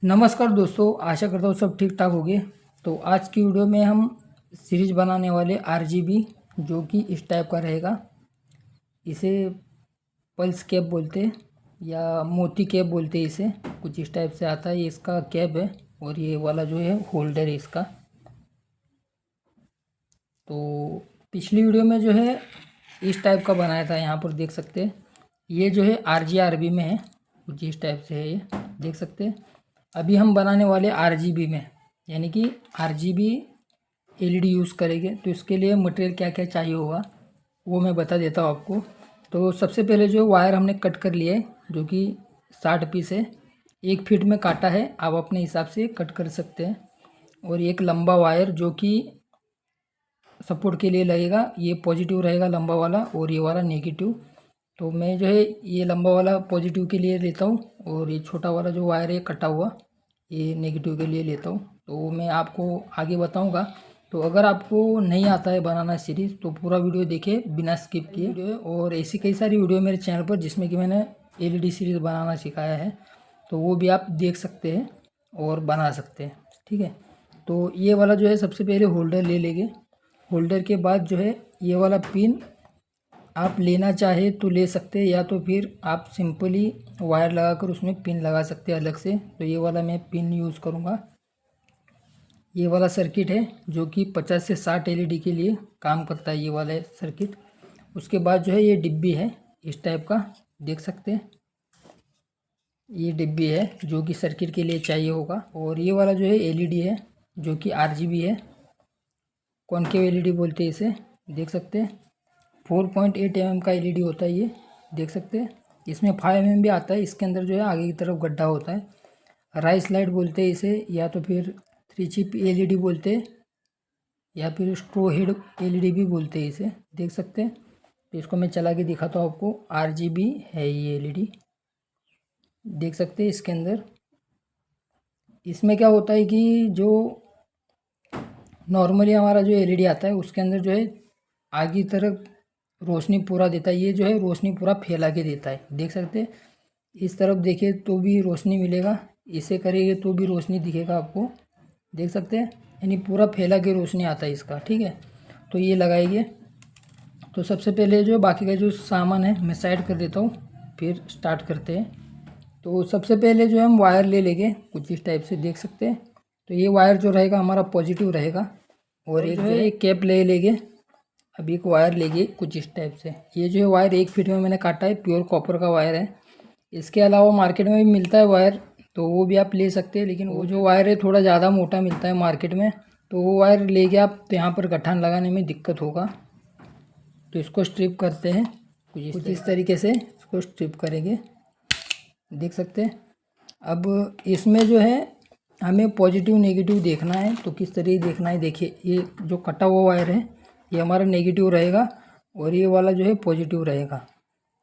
नमस्कार दोस्तों, आशा करता हूँ सब ठीक ठाक होंगे। तो आज की वीडियो में हम सीरीज बनाने वाले आरजीबी जो कि इस टाइप का रहेगा। इसे पल्स कैप बोलते हैं या मोती कैप बोलते हैं। इसे कुछ इस टाइप से आता है। ये इसका कैप है और ये वाला जो है होल्डर है इसका। तो पिछली वीडियो में जो है इस टाइप का बनाया था, यहाँ पर देख सकते हैं। ये जो है आरजीआरबी में है, कुछ इस टाइप से है, ये देख सकते हैं। अभी हम बनाने वाले आरजीबी में, यानी कि आरजीबी एलईडी यूज़ करेंगे। तो इसके लिए मटेरियल क्या क्या चाहिए होगा वो मैं बता देता हूँ आपको। तो सबसे पहले जो वायर हमने कट कर लिया है, जो कि 60 पीस है, 1 फीट में काटा है, आप अपने हिसाब से कट कर सकते हैं। और एक लंबा वायर जो कि सपोर्ट के लिए लगेगा, ये पॉजिटिव रहेगा लंबा वाला और ये वाला नेगेटिव। तो मैं जो है ये लंबा वाला पॉजिटिव के लिए लेता हूँ और ये छोटा वाला जो वायर है कटा हुआ, ये नेगेटिव के लिए लेता हूँ। तो मैं आपको आगे बताऊँगा। तो अगर आपको नहीं आता है बनाना सीरीज़ तो पूरा वीडियो देखिए बिना स्किप किए वीडियो। और ऐसी कई सारी वीडियो मेरे चैनल पर जिसमें कि मैंने एलईडी सीरीज़ बनाना सिखाया है, तो वो भी आप देख सकते हैं और बना सकते हैं। ठीक है, तो ये वाला जो है सबसे पहले होल्डर ले लेंगे। होल्डर के बाद जो है ये वाला पिन आप लेना चाहे तो ले सकते हैं, या तो फिर आप सिंपली वायर लगाकर उसमें पिन लगा सकते हैं अलग से। तो ये वाला मैं पिन यूज़ करूँगा। ये वाला सर्किट है जो कि 50 से 60 एलईडी के लिए काम करता है, ये वाला सर्किट। उसके बाद जो है ये डिब्बी है इस टाइप का, देख सकते हैं। ये डिब्बी है जो कि सर्किट के लिए चाहिए होगा। और ये वाला जो है एलईडी है जो कि आरजीबी है, कॉनकेव एलईडी बोलते हैं इसे, देख सकते हैं। 4.8 mm का एलईडी होता है ये, देख सकते हैं। इसमें 5 mm भी आता है। इसके अंदर जो है आगे की तरफ गड्ढा होता है। राइस लाइट बोलते हैं इसे, या तो फिर 3 चिप एलईडी बोलते हैं, या फिर स्ट्रो हेड एलईडी भी बोलते हैं इसे, देख सकते हैं। तो इसको मैं चला के दिखाता हूँ आपको। आरजीबी है ये एलईडी, देख सकते हैं। इसके अंदर इसमें क्या होता है कि जो नॉर्मली हमारा जो एलईडी आता है उसके अंदर जो है आगे की तरफ रोशनी पूरा देता है। ये जो है रोशनी पूरा फैला के देता है, देख सकते हैं। इस तरफ देखिए तो भी रोशनी मिलेगा, इसे करेंगे तो भी रोशनी दिखेगा आपको, देख सकते हैं। यानी पूरा फैला के रोशनी आता है इसका। ठीक है, तो ये लगाएंगे। तो सबसे पहले जो बाकी का जो सामान है मैं साइड कर देता हूँ, फिर स्टार्ट करते हैं। तो सबसे पहले जो हम वायर ले लेंगे कुछ इस टाइप से, देख सकते हैं। तो ये वायर जो रहेगा हमारा पॉजिटिव रहेगा। और एक जो है एक कैप ले लेंगे। अभी एक वायर लेंगे कुछ इस टाइप से। ये जो है वायर 1 फीट में मैंने काटा है, प्योर कॉपर का वायर है। इसके अलावा मार्केट में भी मिलता है वायर, तो वो भी आप ले सकते हैं। लेकिन वो जो वायर है थोड़ा ज़्यादा मोटा मिलता है मार्केट में, तो वो वायर लेके आप तो यहाँ पर गठान लगाने में दिक्कत होगा। तो इसको स्ट्रिप करते हैं कुछ इस तरीके से, इसको स्ट्रिप करेंगे, देख सकते हैं। अब इसमें जो है हमें पॉजिटिव नेगेटिव देखना है। तो किस तरीके देखना है, देखिए। ये जो कटा हुआ वायर है ये हमारा नेगेटिव रहेगा और ये वाला जो है पॉजिटिव रहेगा।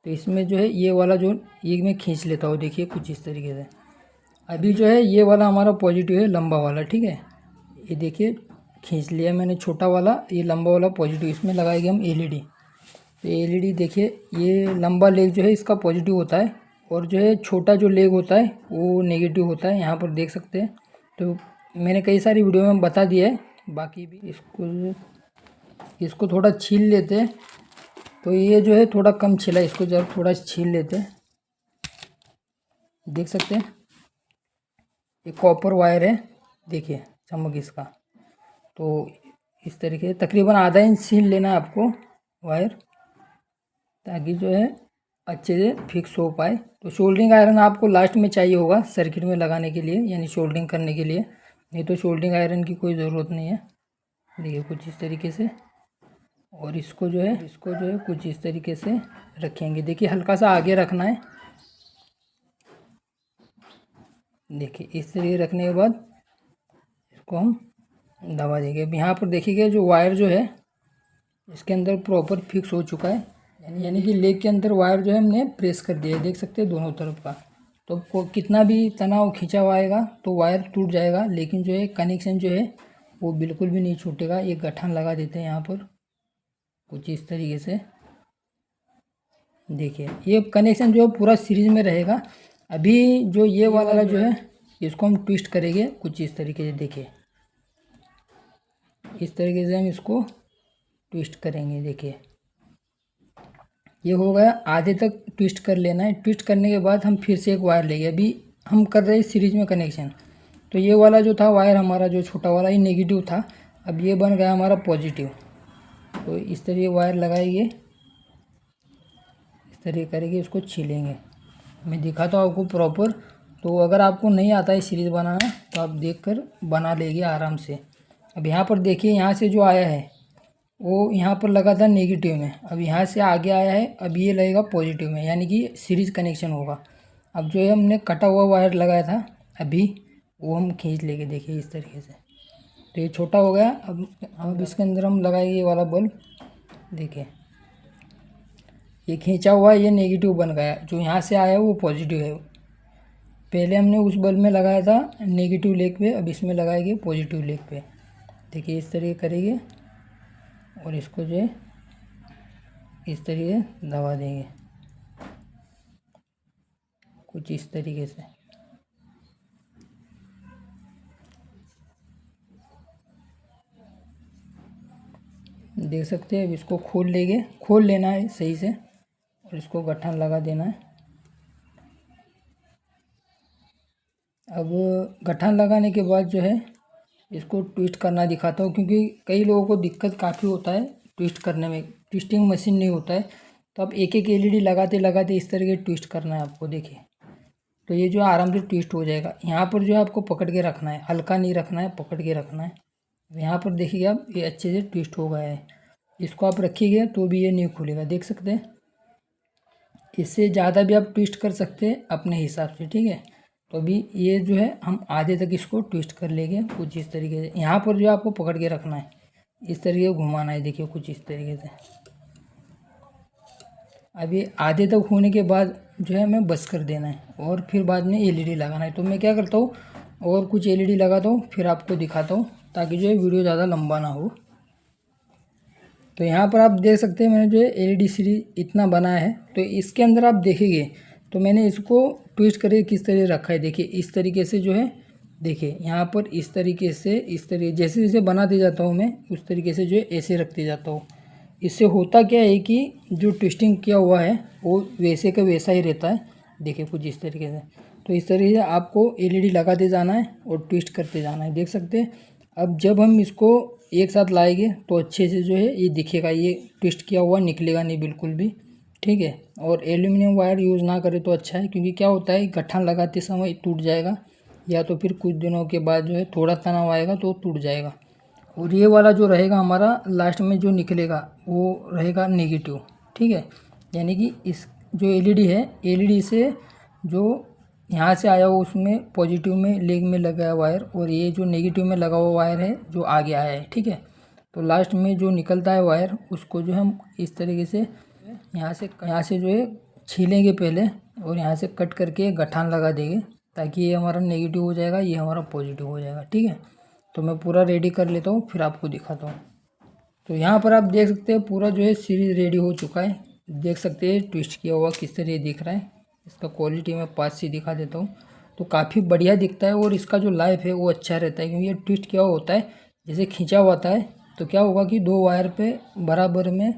तो इसमें जो है ये वाला जो ये मैं खींच लेता हूँ, देखिए कुछ इस तरीके से। अभी जो है ये वाला हमारा पॉजिटिव है, लंबा वाला, ठीक है। ये देखिए खींच लिया मैंने छोटा वाला, ये लंबा वाला पॉजिटिव। इसमें लगाएंगे हम एलईडी। तो एलईडी देखिए, ये लंबा लेग जो है इसका पॉजिटिव होता है और जो है छोटा जो लेग होता है वो नेगेटिव होता है, यहाँ पर देख सकते हैं। तो मैंने कई सारी वीडियो में बता दिया है, बाकी भी इसको थोड़ा छील लेते हैं। तो ये जो है थोड़ा कम छिला, इसको जब थोड़ा छील लेते हैं, देख सकते हैं। ये कॉपर वायर है, देखिए चमक इसका। तो इस तरीके से तकरीबन आधा इंच छील लेना है आपको वायर, ताकि जो है अच्छे से फिक्स हो पाए। तो शोल्डरिंग आयरन आपको लास्ट में चाहिए होगा सर्किट में लगाने के लिए, यानी शोल्डरिंग करने के लिए। नहीं तो शोल्डरिंग आयरन की कोई ज़रूरत नहीं है। देखिए कुछ इस तरीके से। और इसको जो है कुछ इस तरीके से रखेंगे। देखिए हल्का सा आगे रखना है, देखिए इस तरीके रखने के बाद इसको हम दबा देंगे। अब यहाँ पर देखिएगा जो वायर जो है इसके अंदर प्रॉपर फिक्स हो चुका है, यानी कि लेग के अंदर वायर जो है हमने प्रेस कर दिया है, देख सकते हैं दोनों तरफ का। तो कितना भी तनाव खींचा हुआ आएगा तो वायर टूट जाएगा, लेकिन जो है कनेक्शन जो है वो बिल्कुल भी नहीं छूटेगा। ये गठान लगा देते हैं यहाँ पर कुछ इस तरीके से, देखिए। ये कनेक्शन जो है पूरा सीरीज में रहेगा। अभी जो ये वाला जो है इसको हम ट्विस्ट करेंगे कुछ इस तरीके से। देखिए इस तरीके से हम इसको ट्विस्ट करेंगे। देखिए ये हो गया, आधे तक ट्विस्ट कर लेना है। ट्विस्ट करने के बाद हम फिर से एक वायर लेंगे। अभी हम कर रहे हैं सीरीज में कनेक्शन, तो ये वाला जो था वायर हमारा जो छोटा वाला ये नेगेटिव था, अब ये बन गया हमारा पॉजिटिव। तो इस तरीके वायर लगाएंगे, इस तरीके करेंगे, इसको छीलेंगे। मैं दिखाता हूँ आपको प्रॉपर। तो अगर आपको नहीं आता है सीरीज बनाना तो आप देखकर बना लेंगे आराम से। अब यहाँ पर देखिए, यहाँ से जो आया है वो यहाँ पर लगा था नेगेटिव में, अब यहाँ से आगे आया है, अब ये लगेगा पॉजिटिव में, यानी कि सीरीज कनेक्शन होगा। अब जो है हमने कटा हुआ वायर लगाया था अभी, वो हम खींच लेंगे। देखिए इस तरीके से, तो ये छोटा हो गया। अब इसके अंदर हम लगाएंगे ये वाला बल्ब। देखिए ये खींचा हुआ ये नेगेटिव बन गया, जो यहाँ से आया वो पॉजिटिव है। पहले हमने उस बल्ब में लगाया था नेगेटिव लेग पे, अब इसमें लगाएंगे पॉजिटिव लेग पे। देखिए इस तरीके करेंगे और इसको जो है इस तरीके दबा देंगे कुछ इस तरीके से। देख सकते हैं। अब इसको खोल लेंगे, खोल लेना है सही से और इसको गट्ठन लगा देना है। अब गट्ठन लगाने के बाद जो है इसको ट्विस्ट करना दिखाता हूँ, क्योंकि कई लोगों को दिक्कत काफ़ी होता है ट्विस्ट करने में, ट्विस्टिंग मशीन नहीं होता है। तो अब एक एक एलईडी लगाते लगाते इस तरीके ट्विस्ट करना है आपको। देखिए तो ये जो आराम से ट्विस्ट हो जाएगा। यहाँ पर जो है आपको पकड़ के रखना है, हल्का नहीं रखना है, पकड़ के रखना है। यहाँ पर देखिए आप, ये अच्छे से ट्विस्ट हो गया है। इसको आप रखिएगा तो भी ये नहीं खुलेगा, देख सकते हैं। इससे ज़्यादा भी आप ट्विस्ट कर सकते हैं अपने हिसाब से, ठीक है। तो अभी ये जो है हम आधे तक इसको ट्विस्ट कर लेंगे कुछ इस तरीके से। यहाँ पर जो आपको पकड़ के रखना है, इस तरीके घुमाना है। देखिए कुछ इस तरीके से। अभी आधे तक होने के बाद जो है हमें बस कर देना है और फिर बाद में एलईडी लगाना है। तो मैं क्या करता हूँ, और कुछ एलईडी लगाता हूँ, फिर आपको दिखाता हूँ, ताकि जो है वीडियो ज़्यादा लंबा ना हो। तो यहाँ पर आप देख सकते हैं, मैंने जो है एलईडी सीरीज इतना बनाया है। तो इसके अंदर आप देखेंगे तो मैंने इसको ट्विस्ट करके किस तरह रखा है। देखिए इस तरीके से जो है, देखिए यहाँ पर इस तरीके से, इस तरीके जैसे जैसे बनाते जाता हूँ मैं उस तरीके से जो है ऐसे रखते जाता हूँ। इससे होता क्या है कि जो ट्विस्टिंग किया हुआ है वो वैसे का वैसा ही रहता है। देखिए कुछ इस तरीके से। तो इस तरीके से आपको एलईडी लगाते जाना है और ट्विस्ट करते जाना है, देख सकते हैं। अब जब हम इसको एक साथ लाएंगे तो अच्छे से जो है ये दिखेगा, ये ट्विस्ट किया हुआ निकलेगा नहीं बिल्कुल भी, ठीक है। और एल्यूमिनियम वायर यूज़ ना करें तो अच्छा है, क्योंकि क्या होता है गट्ठन लगाते समय टूट जाएगा, या तो फिर कुछ दिनों के बाद जो है थोड़ा तनाव आएगा तो टूट जाएगा। और ये वाला जो रहेगा हमारा लास्ट में जो निकलेगा वो रहेगा नेगेटिव, ठीक है। यानी कि इस जो एलईडी है, एलईडी से जो यहाँ से आया हो उसमें पॉजिटिव में लेग में लगा है वायर, और ये जो नेगेटिव में लगा हुआ वायर है जो आगे आया है, ठीक है। तो लास्ट में जो निकलता है वायर उसको जो हम इस तरीके से यहाँ से जो है छीलेंगे पहले, और यहाँ से कट करके गठान लगा देंगे, ताकि ये हमारा नेगेटिव हो जाएगा, ये हमारा पॉजिटिव हो जाएगा, ठीक है। तो मैं पूरा रेडी कर लेता हूँ फिर आपको दिखाता हूँ। तो यहाँ पर आप देख सकते हैं पूरा जो है सीरीज रेडी हो चुका है। देख सकते हैं ट्विस्ट किया हुआ किस तरह दिख रहा है। इसका क्वालिटी मैं पास से दिखा देता हूँ, तो काफ़ी बढ़िया दिखता है, और इसका जो लाइफ है वो अच्छा रहता है, क्योंकि ये ट्विस्ट किया हुआ होता है। जैसे खींचा हुआ आता है तो क्या होगा कि दो वायर पे बराबर में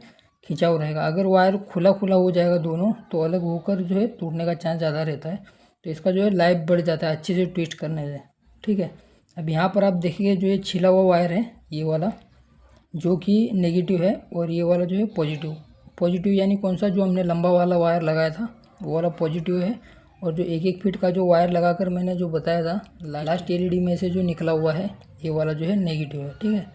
खिंचाव रहेगा। अगर वायर खुला खुला हो जाएगा दोनों, तो अलग होकर जो है टूटने का चांस ज़्यादा रहता है। तो इसका जो है लाइफ बढ़ जाता है अच्छे से ट्विस्ट करने से, ठीक है। अब यहाँ पर आप देखिए जो ये छिला हुआ वायर है ये वाला जो कि नेगेटिव है, और ये वाला जो है पॉजिटिव। पॉजिटिव यानी कौन सा, जो हमने लंबा वाला वायर लगाया था वो वाला पॉजिटिव है। और जो 1-1 फीट का जो वायर लगाकर मैंने जो बताया था लास्ट एलईडी में से जो निकला हुआ है ये वाला जो है नेगेटिव है, ठीक है।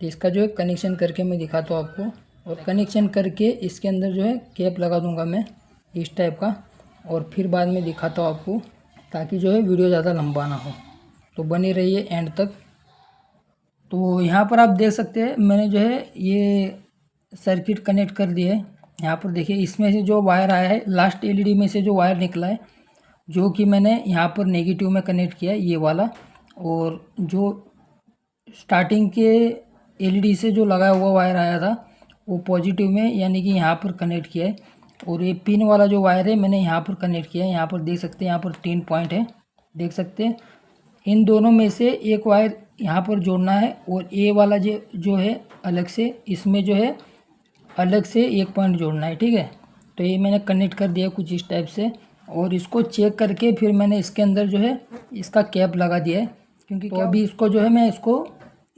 तो इसका जो है कनेक्शन करके मैं दिखाता हूँ आपको, और कनेक्शन करके इसके अंदर जो है कैप लगा दूंगा मैं इस टाइप का, और फिर बाद में दिखाता हूँ आपको, ताकि जो है वीडियो ज़्यादा लंबा ना हो। तो बनी रहिए एंड तक। तो यहाँ पर आप देख सकते हैं मैंने जो है ये सर्किट कनेक्ट कर दिया है। यहाँ पर देखिए इसमें से जो वायर आया है, लास्ट एलईडी में से जो वायर निकला है, जो कि मैंने यहाँ पर नेगेटिव में कनेक्ट किया है ये वाला, और जो स्टार्टिंग के एलईडी से जो लगाया हुआ वायर आया था वो पॉजिटिव में, यानी कि यहाँ पर कनेक्ट किया है। और ये पिन वाला जो वायर है मैंने यहाँ पर कनेक्ट किया है। यहाँ पर देख सकते हैं, यहाँ पर 3 पॉइंट है, देख सकते हैं। इन दोनों में से एक वायर यहाँ पर जोड़ना है और ये वाला जो है अलग से, इसमें जो है अलग से एक पॉइंट जोड़ना है। ठीक है, तो ये मैंने कनेक्ट कर दिया कुछ इस टाइप से, और इसको चेक करके फिर मैंने इसके अंदर जो है इसका कैप लगा दिया है, क्योंकि तो अभी इसको जो है मैं इसको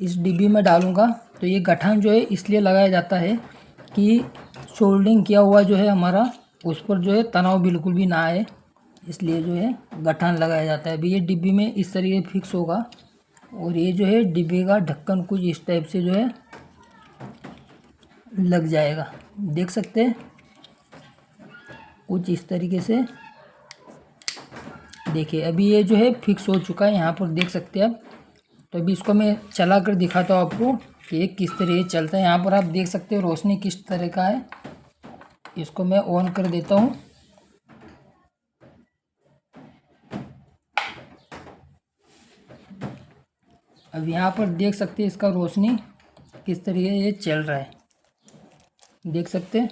इस डिब्बी में डालूँगा। तो ये गठान जो है इसलिए लगाया जाता है कि सोल्डिंग किया हुआ जो है हमारा उस पर जो है तनाव बिल्कुल भी ना आए, इसलिए जो है गठान लगाया जाता है। अभी ये डिब्बी में इस तरीके फिक्स होगा, और ये जो है डिब्बे का ढक्कन कुछ इस टाइप से जो है लग जाएगा, देख सकते हैं कुछ इस तरीके से। देखिए अभी ये जो है फिक्स हो चुका है, यहाँ पर देख सकते हैं आप। तो अभी इसको मैं चला कर दिखाता हूँ आपको कि ये किस तरह चलता है। यहाँ पर आप देख सकते हो रोशनी किस तरह का है। इसको मैं ऑन कर देता हूँ। अब यहाँ पर देख सकते हैं इसका रोशनी किस तरीके ये चल रहा है, देख सकते हैं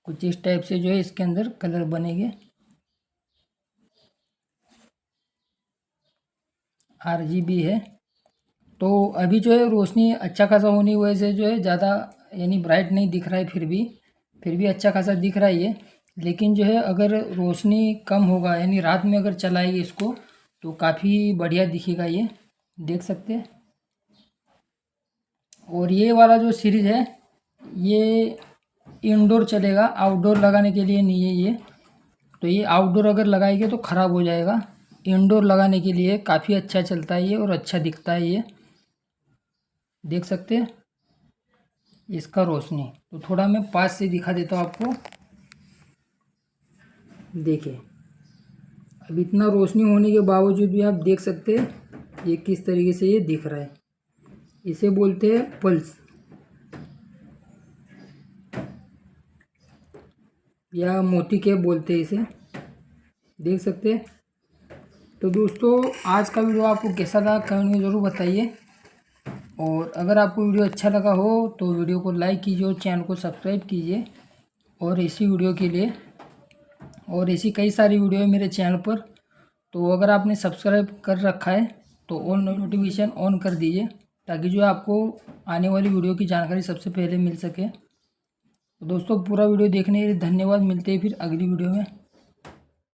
कुछ इस टाइप से जो है इसके अंदर कलर बनेंगे। RGB है। तो अभी जो है रोशनी अच्छा खासा होने की वजह से जो है ज़्यादा यानी ब्राइट नहीं दिख रहा है, फिर भी अच्छा खासा दिख रहा है ये। लेकिन जो है अगर रोशनी कम होगा यानी रात में अगर चलाएंगे इसको तो काफ़ी बढ़िया दिखेगा ये, देख सकते हैं। और ये वाला जो सीरीज़ है ये इंडोर चलेगा, आउटडोर लगाने के लिए नहीं है ये। तो ये आउटडोर अगर लगाएंगे तो ख़राब हो जाएगा, इंडोर लगाने के लिए काफ़ी अच्छा चलता है ये और अच्छा दिखता है ये, देख सकते हैं इसका रोशनी। तो थोड़ा मैं पास से दिखा देता हूँ आपको। देखिए अब इतना रोशनी होने के बावजूद भी आप देख सकते हैं ये किस तरीके से ये दिख रहा है। इसे बोलते हैं पल्स या मोती कैप बोलते हैं इसे, देख सकते हैं। तो दोस्तों आज का वीडियो आपको कैसा लगा कमेंट में ज़रूर बताइए, और अगर आपको वीडियो अच्छा लगा हो तो वीडियो को लाइक कीजिए और चैनल को सब्सक्राइब कीजिए। और इसी वीडियो के लिए और ऐसी कई सारी वीडियो है मेरे चैनल पर, तो अगर आपने सब्सक्राइब कर रखा है तो ऑल नोटिफिकेशन ऑन कर दीजिए, ताकि जो है आपको आने वाली वीडियो की जानकारी सबसे पहले मिल सके। तो दोस्तों पूरा वीडियो देखने के लिए धन्यवाद। मिलते हैं फिर अगली वीडियो में।